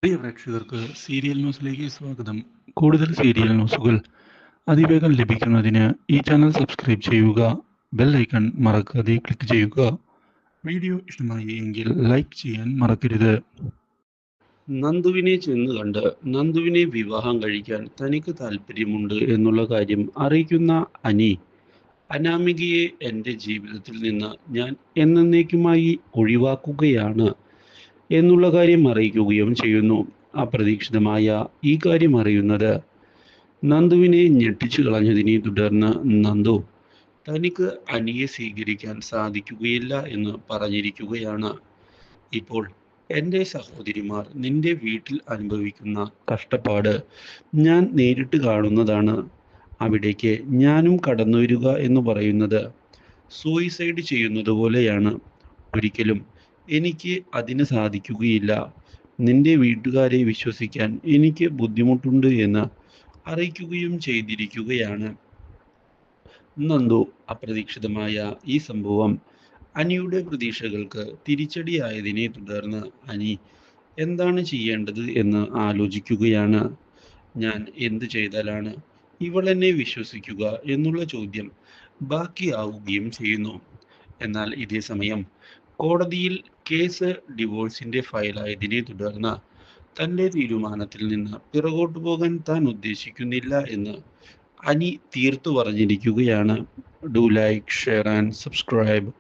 പ്രിയ പ്രേക്ഷകർക്ക് സീരിയൽ ന്യൂസിലേക്ക് സ്വാഗതം. കൂടുതൽ സീരിയൽ ന്യൂസുകൾ അതിവേഗം ലഭിക്കുന്നതിന് ഈ ചാനൽ സബ്സ്ക്രൈബ് ചെയ്യുക. ബെൽ ഐക്കൺ മറക്കാതെ ക്ലിക്ക് ചെയ്യുക. വീഡിയോ ഇഷ്ടമായി എങ്കിൽ ലൈക്ക് ചെയ്യാൻ മറക്കരുത്. നന്ദുവിനെ ചെന്ന് കണ്ട് നന്ദുവിനെ വിവാഹം കഴിക്കാൻ തനിക്ക് താല്പര്യമുണ്ട് എന്നുള്ള കാര്യം അറിയിക്കുന്ന അനി അനാമികയെ എൻ്റെ ജീവിതത്തിൽ നിന്ന് ഞാൻ എന്നേക്കുമായി ഒഴിവാക്കുകയാണ് എന്നുള്ള കാര്യം അറിയിക്കുകയും ചെയ്യുന്നു. അപ്രതീക്ഷിതമായ ഈ കാര്യം അറിയുന്നത് നന്ദുവിനെ ഞെട്ടിച്ചു കളഞ്ഞതിനെ തുടർന്ന് നന്ദു തനിക്ക് അനിയെ സ്വീകരിക്കാൻ സാധിക്കുകയില്ല എന്ന് പറഞ്ഞിരിക്കുകയാണ്. ഇപ്പോൾ എൻ്റെ സഹോദരിമാർ നിന്റെ വീട്ടിൽ അനുഭവിക്കുന്ന കഷ്ടപ്പാട് ഞാൻ നേരിട്ട് കാണുന്നതാണ്. അവിടേക്ക് ഞാനും കടന്നു വരിക എന്ന് പറയുന്നത് സൂയിസൈഡ് ചെയ്യുന്നത് പോലെയാണ്. ഒരിക്കലും എനിക്ക് അതിന് സാധിക്കുകയില്ല. നിന്റെ വീട്ടുകാരെ വിശ്വസിക്കാൻ എനിക്ക് ബുദ്ധിമുട്ടുണ്ട് എന്ന് അറിയിക്കുകയും ചെയ്തിരിക്കുകയാണ്. നന്ദു അപ്രതീക്ഷിതമായ ഈ സംഭവം അനിയുടെ പ്രതീക്ഷകൾക്ക് തിരിച്ചടിയായതിനെ തുടർന്ന് അനി എന്താണ് ചെയ്യേണ്ടത് എന്ന് ആലോചിക്കുകയാണ്. ഞാൻ എന്ത് ചെയ്താലാണ് ഇവൾ എന്നെ വിശ്വസിക്കുക എന്നുള്ള ചോദ്യം ബാക്കിയാവുകയും ചെയ്യുന്നു. എന്നാൽ ഇതേ സമയം കോടതിയിൽ കേസ് ഡിവോഴ്സിന്റെ ഫയലായതിനെ തുടർന്ന് തൻ്റെ തീരുമാനത്തിൽ നിന്ന് പിറകോട്ട് പോകാൻ താൻ ഉദ്ദേശിക്കുന്നില്ല എന്ന് അനി തീർത്തു പറഞ്ഞിരിക്കുകയാണ്. Do like, share and subscribe.